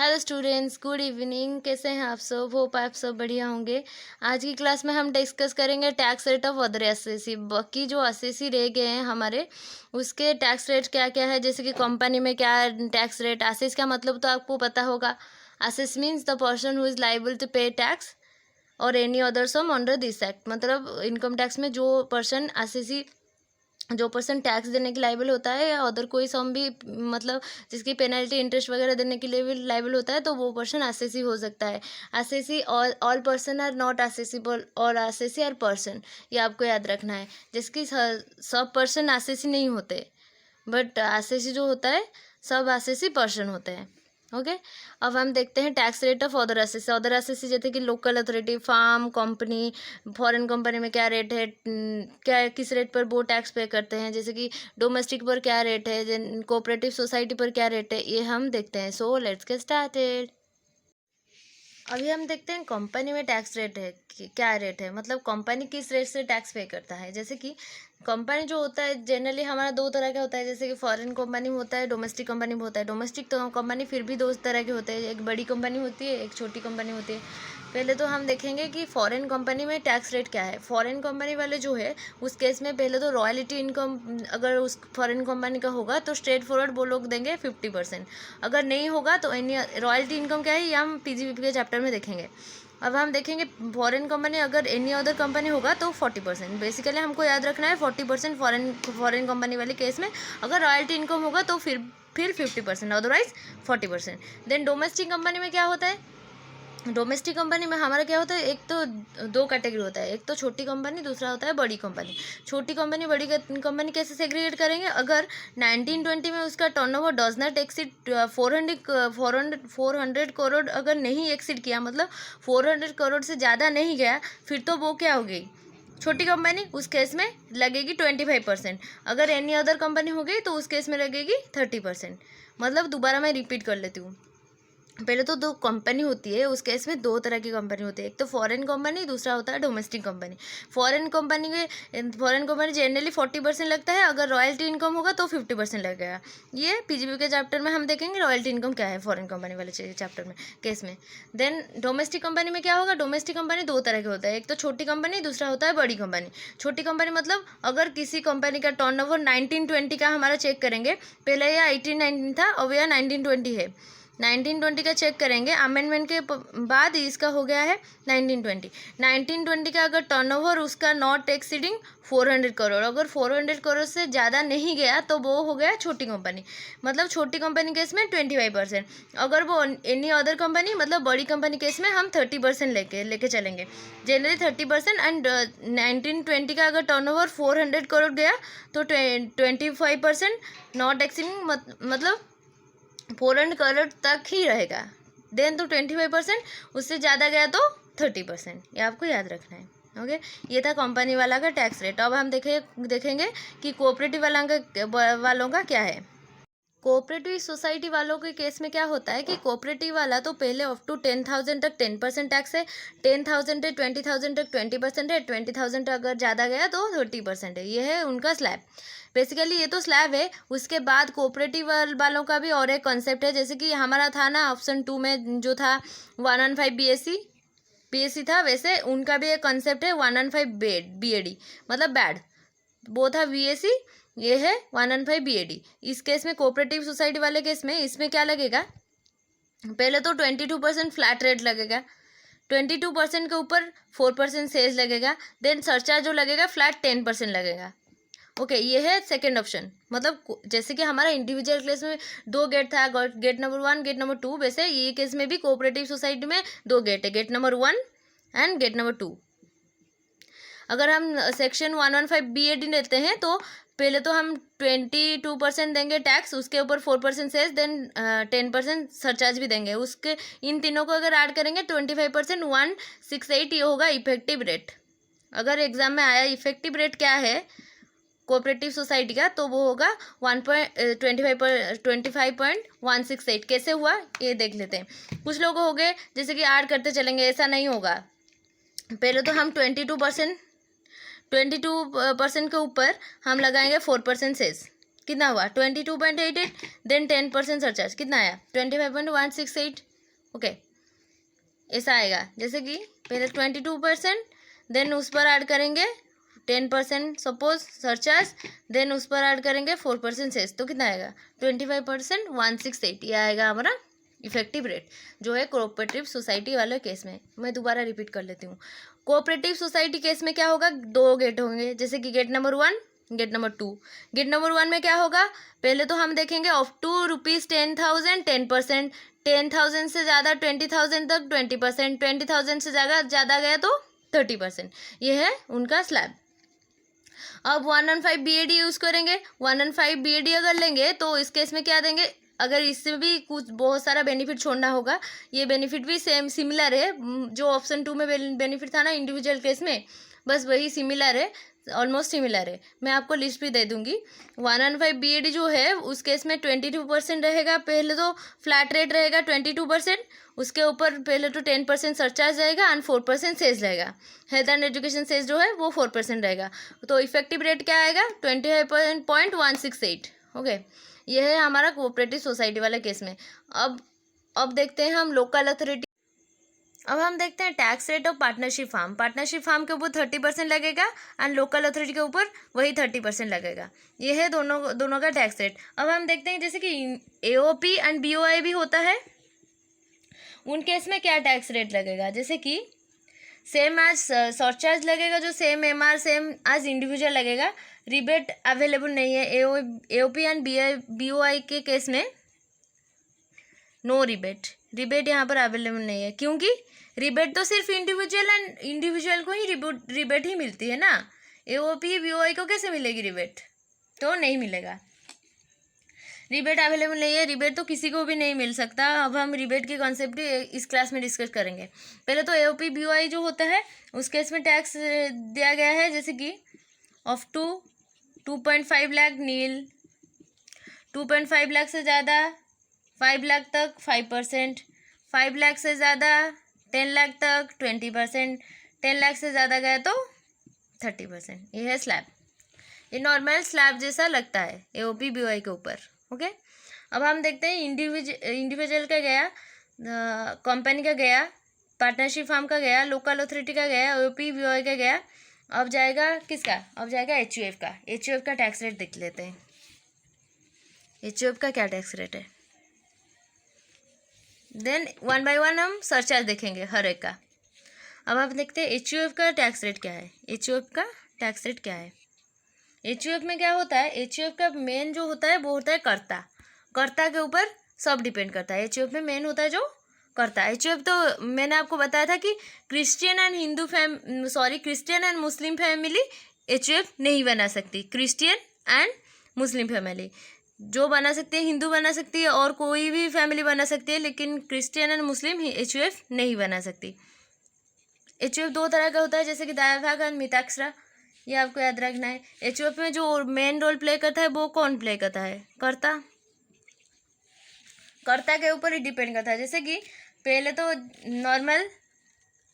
Hello students, good evening. कैसे हैं आप सब? होप आप सब बढ़िया होंगे। आज की क्लास में हम डिस्कस करेंगे tax rate of other SSC. बाकी जो एसएससी रह गए हैं हमारे, उसके टैक्स रेट क्या क्या है। जैसे कि कंपनी में क्या टैक्स रेट, एसएस का मतलब तो आपको पता होगा। Assessee means the person who is liable to pay tax or any other sum under this act. मतलब इनकम टैक्स में जो पर्सन एसएससी, जो पर्सन टैक्स देने के लायबल होता है, या अदर कोई सम भी, मतलब जिसकी पेनल्टी इंटरेस्ट वगैरह देने के लिए भी लायबल होता है, तो वो पर्सन एसएससी हो सकता है। SSC all person are not accessible और एसएससी आर पर्सन, ये आपको याद रखना है। जिसकी सब पर्सन एसएससी नहीं होते, बट एसएससी जो होता है सब एसएससी पर्सन होते हैं। ओके, अब हम देखते हैं tax rate of other assessee. Other assessee जैसे कि local authority, firm, company, foreign company में क्या रेट है, क्या किस रेट पर वो टैक्स पे करते हैं। जैसे कि डोमेस्टिक पर क्या रेट है, कोऑपरेटिव सोसाइटी पर क्या रेट है, ये हम देखते हैं। So let's get started. अभी हम देखते हैं कंपनी में टैक्स रेट है क्या रेट है, मतलब कंपनी किस रेट से टैक्स पे करता है। जैसे कि कंपनी जो होता है जनरली हमारा दो तरह का होता है। जैसे कि फॉरेन कंपनी में होता है, डोमेस्टिक कंपनी में होता है। डोमेस्टिक तो कंपनी फिर भी दो तरह के होते हैं, एक बड़ी कंपनी होती है, एक छोटी कंपनी होती है। पहले तो हम देखेंगे कि फॉरेन कंपनी में टैक्स रेट क्या है। फॉरेन कंपनी वाले जो है उस केस में पहले तो रॉयल्टी इनकम अगर उस फॉरेन कंपनी का होगा तो स्ट्रेट फॉरवर्ड वो लोग देंगे 50%। अगर नहीं होगा तो एनी रॉयल्टी इनकम क्या है, ये हम पीजीबीपी के चैप्टर में देखेंगे। अब हम देखेंगे फॉरेन कंपनी अगर एनी अदर कंपनी होगा तो 40%। बेसिकली हमको याद रखना है 40% फॉरेन कंपनी वाले केस में। अगर रॉयल्टी इनकम होगा तो फिर 50%, अदरवाइज 40%। देन डोमेस्टिक कंपनी में क्या होता है, डोमेस्टिक कंपनी में हमारा क्या होता है, एक तो दो कैटेगरी होता है, एक तो छोटी कंपनी, दूसरा होता है बड़ी कंपनी। छोटी कंपनी बड़ी कंपनी कैसे सेग्रीगेट करेंगे, अगर 1920 में उसका turnover does not exceed 400 crore अगर नहीं एक्सीड किया, मतलब 400 करोड़ से ज़्यादा नहीं गया, फिर तो वो क्या हो गई, छोटी कंपनी। उस केस में लगेगी 25%। अगर एनी अदर कंपनी हो गई तो उस केस में लगेगी 30%। मतलब दोबारा मैं रिपीट कर लेती हूँ। पहले तो दो कंपनी होती है, उस केस में दो तरह की कंपनी होती है, एक तो फॉरेन कंपनी, दूसरा होता है domestic company. Foreign company generally 40% लगता है, अगर रॉयल्टी इनकम होगा तो 50% लगेगा। ये पीजीबी के चैप्टर में हम देखेंगे रॉयल्टी इनकम क्या है फॉरेन कंपनी वाले चैप्टर में, केस में। देन डोमेस्टिक कंपनी में क्या होगा, डोमेस्टिक कंपनी दो तरह के होता है, एक तो छोटी कंपनी, दूसरा होता है बड़ी कंपनी। छोटी कंपनी मतलब अगर किसी कंपनी का टर्नओवर 1920 का हमारा चेक करेंगे, पहले यह 1819 था, अब यह 1920 है। 1920 का चेक करेंगे, अमेंडमेंट के बाद इसका हो गया है 1920 का अगर टर्नओवर उसका नॉट एक्सीडिंग 400 करोड़, अगर 400 करोड़ से ज़्यादा नहीं गया तो वो हो गया छोटी कंपनी। मतलब छोटी कंपनी केस में 25%। अगर वो एनी अदर कंपनी मतलब बड़ी कंपनी केस में हम 30% लेके चलेंगे, जनरली 30%। एंड 1920 का अगर टर्नओवर 400 करोड़ गया तो 25% नॉट एक्सीडिंग, मतलब 400 करोड़ तक ही रहेगा। देन तो 25%, उससे ज़्यादा गया तो 30%। ये आपको याद रखना है। ओके, ये था कंपनी वाला का टैक्स रेट। अब हम देखेंगे कि कोऑपरेटिव वालों का क्या है। कोऑपरेटिव सोसाइटी वालों के केस में क्या होता है कि कोऑपरेटिव वाला तो पहले अप टू 10,000 तक 10% टैक्स है, 10,000 से 20,000 तक 20% है, 20,000 अगर ज़्यादा गया तो 30% है। ये है उनका स्लैब। बेसिकली ये तो स्लैब है। उसके बाद कोऑपरेटिव वालों का भी और एक कॉन्सेप्ट है। जैसे कि हमारा था ना ऑप्शन 2 में जो था 115 बीएससी था, वैसे उनका भी एक कॉन्सेप्ट है 115 बीएडी, मतलब बैड। वो था बीएससी, ये है 115 बीएडी। इस केस में कोऑपरेटिव सोसाइटी वाले केस में इसमें क्या लगेगा, पहले तो 22% फ्लैट रेट लगेगा, 22% के ऊपर 4% सेल्स लगेगा। देन सरचार्ज जो लगेगा फ्लैट 10% लगेगा। ओके, ये है सेकेंड ऑप्शन। मतलब जैसे कि हमारा इंडिविजुअल केस में दो गेट था, गेट नंबर 1, गेट नंबर 2, वैसे ये केस में भी कोऑपरेटिव सोसाइटी में दो गेट है, gate number 1 and gate number 2। अगर हम सेक्शन 115 बीएडी लेते हैं तो पहले तो हम 22% देंगे टैक्स, उसके ऊपर 4% सेस, देन 10% सरचार्ज भी देंगे। उसके इन तीनों को अगर ऐड करेंगे 25%, 168, ये होगा इफेक्टिव रेट। अगर एग्जाम में आया इफेक्टिव रेट क्या है कोऑपरेटिव सोसाइटी का, तो वो होगा 25.168। कैसे हुआ ये देख लेते हैं। कुछ लोग हो गए जैसे कि ऐड करते चलेंगे, ऐसा नहीं होगा। पहले तो हम 22% के ऊपर हम लगाएंगे 4% सेस, कितना हुआ 22.88। देन 10% सरचार्ज, कितना आया 25.168। ओके, ऐसा आएगा। जैसे कि पहले 22%, देन उस पर ऐड करेंगे 10% सपोज सरचार्ज, देन उस पर ऐड करेंगे 4% सेस, तो कितना आएगा 25%, 168। ये आएगा हमारा इफेक्टिव रेट जो है कोऑपरेटिव सोसाइटी वाले केस में। मैं दोबारा रिपीट कर लेती हूँ। कोऑपरेटिव सोसाइटी केस में क्या होगा, 2 गेट होंगे, जैसे कि gate number 1, gate number 2। Gate number 1 में क्या होगा, पहले तो हम देखेंगे ऑफ टू रुपीज़ 10,000 10%, 10,000 से ज़्यादा 20,000 तक 20%, 20,000 से ज़्यादा गया तो 30%। ये है उनका स्लैब। अब 115 BAD यूज़ करेंगे। 115 BAD अगर लेंगे तो इस केस में क्या देंगे, अगर इससे भी कुछ बहुत सारा बेनिफिट छोड़ना होगा, ये बेनिफिट भी सेम सिमिलर है जो ऑप्शन 2 में बेनिफिट था ना इंडिविजुअल केस में, बस वही सिमिलर है, ऑलमोस्ट सिमिलर है। मैं आपको लिस्ट भी दे दूंगी। 115 BAD जो है उस केस में 22% रहेगा। पहले तो फ्लैट रेट रहेगा 22%, उसके ऊपर पहले तो 10% सरचार्ज रहेगा एंड 4% सेस रहेगा। हेल्थ एंड एजुकेशन सेस जो है वो 4% रहेगा। तो इफेक्टिव रेट क्या आएगा 25.168। ओके, ये है हमारा कोऑपरेटिव सोसाइटी वाले केस में। अब देखते हैं हम लोकल अथॉरिटी। अब हम देखते हैं tax rate of partnership firm. Partnership firm के ऊपर 30% लगेगा एंड लोकल अथॉरिटी के ऊपर वही 30% लगेगा। ये है दोनों का टैक्स रेट। अब हम देखते हैं जैसे कि AOP एंड BOI भी होता है, उन केस में क्या टैक्स रेट लगेगा। जैसे कि सेम एज सरचार्ज लगेगा, जो same MR same as individual लगेगा। रिबेट अवेलेबल नहीं है AOP एंड BOI के केस में, नो रिबेट यहाँ पर अवेलेबल नहीं है, क्योंकि रिबेट तो सिर्फ इंडिविजुअल को ही रिबेट ही मिलती है ना। AOP BOI को कैसे मिलेगी रिबेट, तो नहीं मिलेगा। रिबेट अवेलेबल नहीं है, रिबेट तो किसी को भी नहीं मिल सकता। अब हम रिबेट के कॉन्सेप्ट इस क्लास में डिस्कस करेंगे। पहले तो AOP BOI जो होता है उस केस में टैक्स दिया गया है, जैसे कि of to 2.5 lakh nil, 2.5 lakh से ज़्यादा 5 लाख तक 5%, 5 लाख से ज़्यादा 10 लाख तक 20%, 10 लाख से ज़्यादा गया तो 30%। ये है स्लैब। ये नॉर्मल स्लैब जैसा लगता है AOP BOI के ऊपर। ओके, अब हम देखते हैं इंडिविजुअल का गया, कंपनी का गया, पार्टनरशिप फार्म का गया, लोकल अथॉरिटी का गया, AOP BOI का गया। अब जाएगा किसका, अब जाएगा HUF का। HUF का टैक्स रेट देख लेते हैं। HUF का क्या टैक्स रेट है, देन 1 बाय 1 हम सरचार्ज देखेंगे हर एक का। अब आप देखते हैं HUF का टैक्स रेट क्या है। HUF का टैक्स रेट क्या है, HUF में क्या होता है, HUF का मेन जो होता है वो होता है कर्ता के ऊपर सब डिपेंड करता है। HUF में मेन होता है जो कर्ता। HUF तो मैंने आपको बताया था कि Christian and Muslim family HUF नहीं बना सकती। क्रिश्चियन एंड मुस्लिम फैमिली जो बना सकती है, हिंदू बना सकती है और कोई भी फैमिली बना सकती है, लेकिन क्रिश्चियन एंड मुस्लिम HUF नहीं बना सकती। HUF 2 तरह का होता है, जैसे कि दाया भाग और मिताक्षरा, ये आपको याद रखना है। HUF में जो मेन रोल प्ले करता है वो कौन प्ले करता है, कर्ता के ऊपर ही डिपेंड करता है। जैसे कि पहले तो नॉर्मल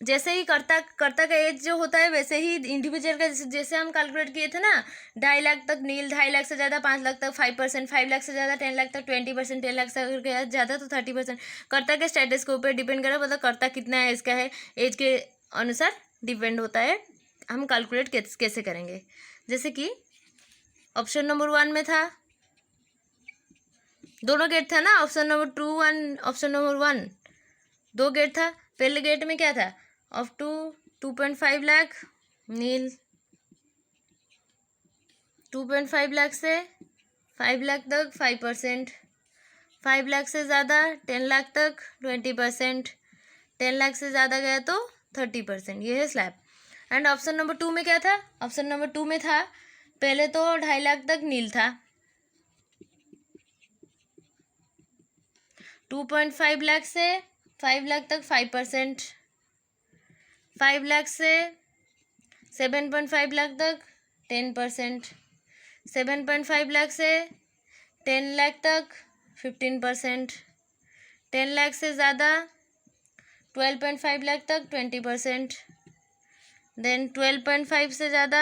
जैसे ही कर्ता का एज जो होता है वैसे ही इंडिविजुअल का, जैसे हम कैलकुलेट किए थे ना, 2.5 लाख तक नील, 2.5 लाख से ज़्यादा 5 लाख तक 5%, 5 लाख से ज़्यादा 10 लाख तक 20%, 10 लाख से अगर ज़्यादा तो 30%। कर्ता के स्टेटस के ऊपर डिपेंड करा, मतलब कर्ता कितना एज का है, एज के अनुसार डिपेंड होता है। हम कैलकुलेट कैसे करेंगे, जैसे कि ऑप्शन नंबर 1 में था, दोनों गेट था ना, option number 2 and option number 1, 2 gate था। पहले गेट में क्या था, up to 2.5 lakh nil, 2.5 lakh से 5 लाख तक 5%, 5 लाख से ज़्यादा 10 लाख तक 20%, 10 लाख से ज़्यादा गया तो 30%। ये है स्लैब। एंड ऑप्शन नंबर 2 में क्या था, ऑप्शन नंबर 2 में था पहले तो 2.5 लाख तक नील था, 2.5 लाख से 5 लाख तक 5%, 5 लाख से 7.5 लाख तक 10%, 7.5 लाख से 10 लाख तक 15%, 10 लाख से ज़्यादा 12.5 लाख तक 20%, देन 12.5 से ज़्यादा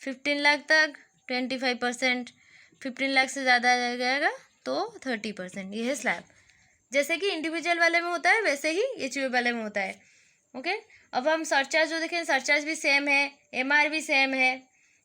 15 लाख तक 25%, 15 लाख से ज़्यादा आ जाएगा तो 30%। ये है स्लैब। जैसे कि इंडिविजुअल वाले में होता है वैसे ही एचयूएफ वाले में होता है। ओके, अब हम सरचार्ज जो देखें, सरचार्ज भी सेम है, एमआर भी सेम है,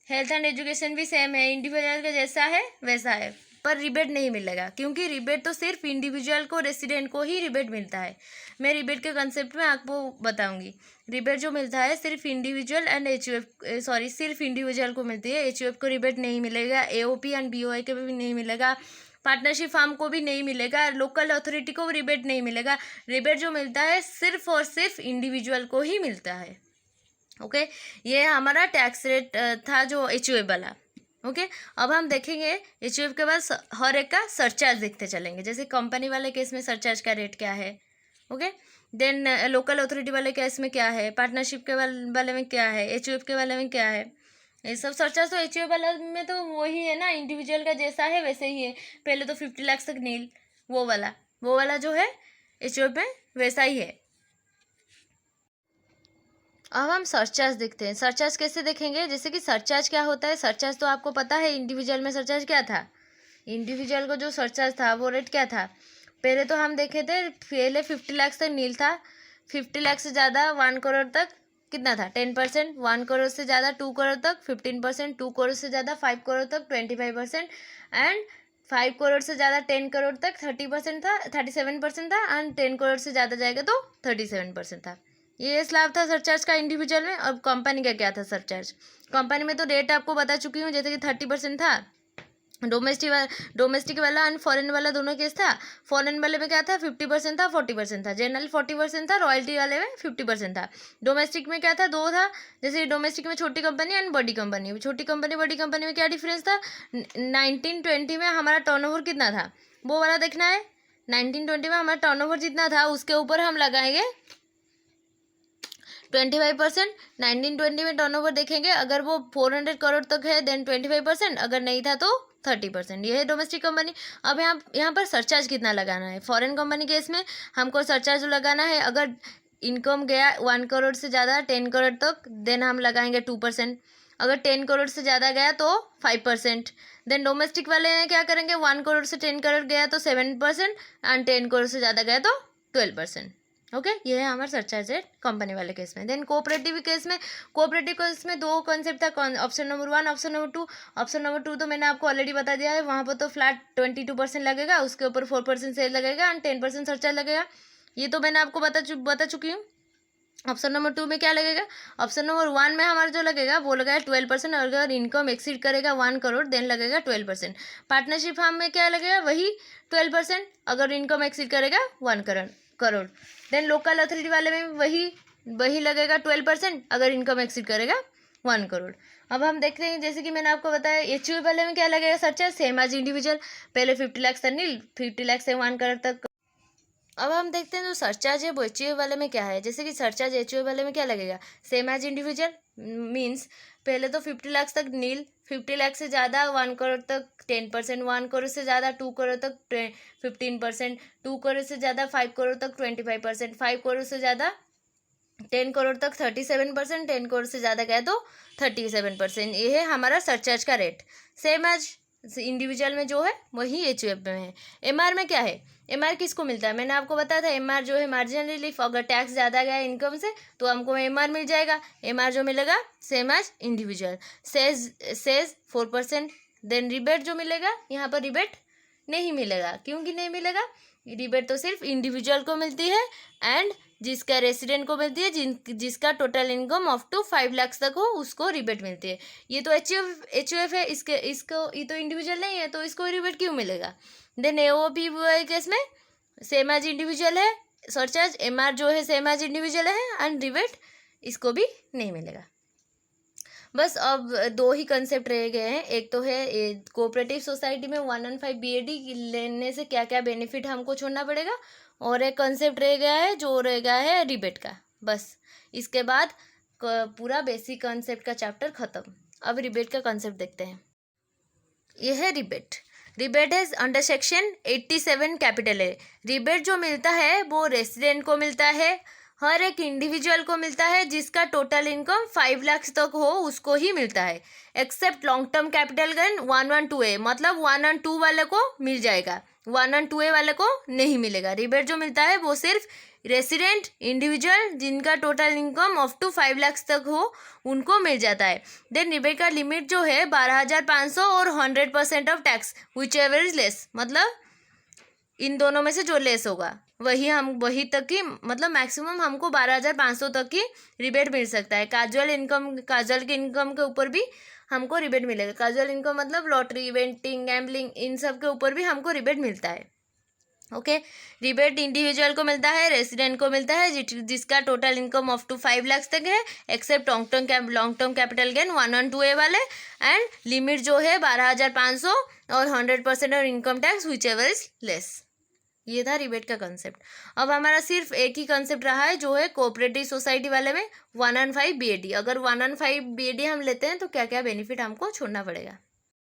हेल्थ एंड एजुकेशन भी सेम है, इंडिविजुअल का जैसा है वैसा है, पर रिबेट नहीं मिलेगा, क्योंकि रिबेट तो सिर्फ इंडिविजुअल को, रेसिडेंट को ही रिबेट मिलता है। मैं रिबेट के कंसेप्ट में आपको बताऊंगी। रिबेट जो मिलता है सिर्फ इंडिविजुअल एंड एचयूएफ, सॉरी सिर्फ इंडिविजुअल को मिलती है, एचयूएफ को रिबेट नहीं मिलेगा, एओपी एंड बीओआई के भी नहीं मिलेगा, पार्टनरशिप फार्म को भी नहीं मिलेगा, लोकल अथॉरिटी को रिबेट नहीं मिलेगा। रिबेट जो मिलता है सिर्फ और सिर्फ इंडिविजुअल को ही मिलता है। ओके, ये हमारा टैक्स रेट था जो एचयूएफ वाला। ओके, अब हम देखेंगे एचयूएफ के बाद हर एक का सरचार्ज देखते चलेंगे। जैसे कंपनी वाले केस में सरचार्ज का रेट क्या है, ओके, देन लोकल अथॉरिटी वाले केस में क्या है, पार्टनरशिप के वाले में क्या है, एचयूएफ के वाले में क्या है, ये सब सरचार्ज। तो एचयूएफ वाला में तो वही है ना, इंडिविजुअल का जैसा है वैसे ही है। पहले तो 50 लाख तक नील, वो वाला जो है एचयूएफ में वैसा ही है। अब हम सरचार्ज देखते हैं। सरचार्ज कैसे देखेंगे, जैसे कि सरचार्ज क्या होता है, सरचार्ज तो आपको पता है, इंडिविजुअल में सरचार्ज क्या था, इंडिविजुअल को जो सरचार्ज था वो रेट क्या था। पहले तो हम देखे थे, पहले 50 लाख तक नील था, 50 लाख से ज़्यादा 1 करोड़ तक कितना था 10%, 1 करोड़ से ज़्यादा 2 करोड़ तक 15%, 2 करोड़ से ज़्यादा 5 करोड़ तक 25%, एंड 5 करोड़ से ज़्यादा 10 करोड़ तक 30% था, 37% था, एंड 10 करोड़ से ज़्यादा जाएगा तो 37% था। ये स्लैब था सरचार्ज का इंडिविजुअल में। अब कंपनी का क्या था सरचार्ज, कंपनी में तो रेट आपको बता चुकी हूँ, जैसे कि 30% था डोमेस्टिक वाला एंड फॉरेन वाला दोनों केस था। फॉरेन वाले में क्या था 50% था, 40% था, जनरल 40% था, रॉयल्टी वाले में 50% था। डोमेस्टिक में क्या था, दो था, जैसे डोमेस्टिक में छोटी कंपनी एंड बड़ी कंपनी। छोटी कंपनी बड़ी कंपनी में क्या डिफरेंस था, 1920 में हमारा टर्नओवर कितना था वो वाला देखना है। 1920 में हमारा टर्नओवर जितना था उसके ऊपर हम लगाएंगे 25%। 1920 में टर्नओवर देखेंगे, अगर वो 400 करोड़ तक है देन 25%, अगर नहीं था तो 30%। ये है डोमेस्टिक कंपनी। अब यहाँ पर सरचार्ज कितना लगाना है, फॉरेन कंपनी के इसमें हमको सरचार्ज लगाना है, अगर इनकम गया 1 करोड़ से ज़्यादा 10 करोड़ तक देन हम लगाएंगे 2%, अगर 10 करोड़ से ज़्यादा गया तो 5%। देन डोमेस्टिक वाले क्या करेंगे, 1 करोड़ से 10 करोड़ गया तो 7%, एंड 10 करोड़ से ज़्यादा गया तो 12%। ओके, ये है हमारा सरचार्ज रेट कंपनी वाले केस में। देन कोऑपरेटिव केस में दो कॉन्सेप्ट था, option number 1, option number 2। Option number 2 तो मैंने आपको ऑलरेडी बता दिया है, वहाँ पर तो फ्लैट 22% लगेगा, उसके ऊपर 4% सेल लगेगा एंड 10% सरचार्ज लगेगा। ये तो मैंने आपको बता चुकी हूँ। ऑप्शन नंबर 2 में क्या लगेगा, ऑप्शन नंबर 1 में हमारा जो लगेगा वो लगेगा 12%, अगर इनकम एक्सीड करेगा 1 करोड़ देन लगेगा 12%। पार्टनरशिप फार्म में क्या लगेगा, वही 12%, अगर इनकम एक्सीड करेगा 1 करोड़। देन लोकल अथॉरिटी वाले में वही लगेगा 12%, अगर इनकम एक्सीड करेगा 1 करोड़। अब हम देखते हैं, जैसे कि मैंने आपको बताया एचयूएफ वाले में क्या लगेगा सरचार्ज, सेम एज इंडिविजुअल। पहले 50 लाख से नील, 50 लाख से 1 करोड़ तक। अब हम देखते हैं जो सरचार्ज है वो एचयूएफ वाले में क्या है। जैसे कि सरचार्ज एचयूएफ वाले में क्या लगेगा, सेम एज इंडिविजुअल, मीन्स पहले तो 50 लाख तक नील, 50 लाख से ज़्यादा 1 करोड़ तक 10%, 1 करोड़ से ज़्यादा 2 करोड़ तक 15%, 2 करोड़ से ज़्यादा 5 करोड़ तक 25%, 5 करोड़ से ज़्यादा 10 करोड़ तक 37%, 10 करोड़ से ज़्यादा गया तो 37%। ये है हमारा सरचार्ज का रेट, सेम एज इंडिविजुअल में जो है वही एचयूएफ में है। एमआर में क्या है, एमआर किसको मिलता है, मैंने आपको बताया था एमआर जो है मार्जिनल रिलीफ, अगर टैक्स ज़्यादा गया इनकम से तो हमको एमआर मिल जाएगा। एमआर जो मिलेगा same as individual. Cess 4%। Then rebate जो मिलेगा, यहाँ पर रिबेट नहीं मिलेगा, क्योंकि नहीं मिलेगा, रिबेट तो सिर्फ इंडिविजुअल को मिलती है एंड जिसका रेसिडेंट को मिलती है, जिसका total income up to 5 lakh तक हो उसको रिबेट मिलती है। ये तो एचयूएफ है, इसको ये तो इंडिविजुअल नहीं है तो इसको रिबेट क्यों मिलेगा। देन एओपी केस में सेम एज इंडिविजुअल है सरचार्ज, एमआर जो है सेम एज इंडिविजुअल है एंड रिबेट इसको भी नहीं मिलेगा। बस अब 2 ही कंसेप्ट रह गए हैं। एक तो है कोऑपरेटिव सोसाइटी में 115 बीएडी लेने से क्या क्या बेनिफिट हमको छोड़ना पड़ेगा, और एक कंसेप्ट रह गया है जो रह गया है रिबेट का। बस इसके बाद पूरा बेसिक कंसेप्ट का चैप्टर ख़त्म। अब रिबेट का कंसेप्ट देखते हैं। यह है रिबेट। रिबेट है अंडर सेक्शन 87 कैपिटल है। रिबेट जो मिलता है वो रेसिडेंट को मिलता है, हर एक इंडिविजुअल को मिलता है जिसका टोटल इनकम 5 लाख तक हो उसको ही मिलता है, except long term capital gain 112A, मतलब 1 और 2 वाले को मिल जाएगा। 1 और 2A वाले को नहीं मिलेगा। रिबेट जो मिलता है वो सिर्फ रेसिडेंट इंडिविजुअल जिनका total income up to 5 lakh तक हो उनको मिल जाता है। देन रिबेट का लिमिट जो है 12,500 और 100% of tax which ever is less, मतलब इन दोनों में से जो लेस होगा वही तक की, मतलब मैक्सिमम हमको 12,500 तक की रिबेट मिल सकता है। काजुअल के इनकम के ऊपर भी हमको रिबेट मिलेगा। काजुअल इनकम मतलब लॉटरी, इवेंटिंग, गैम्बलिंग, इन सब के ऊपर भी हमको रिबेट मिलता है। ओके, रिबेट इंडिविजुअल को मिलता है, रेसिडेंट को मिलता है जिसका total income up to 5 lakh तक है, except long term capital gain 1 और 2A वाले, एंड लिमिट जो है 12,500 और 100% और income tax which ever is less. ये था रिबेट का कंसेप्ट। अब हमारा सिर्फ एक ही कंसेप्ट रहा है जो है कोऑपरेटिव सोसाइटी वाले में 1 और 5 BAD। अगर 1 और 5 BAD हम लेते हैं तो क्या क्या बेनिफिट हमको छोड़ना पड़ेगा।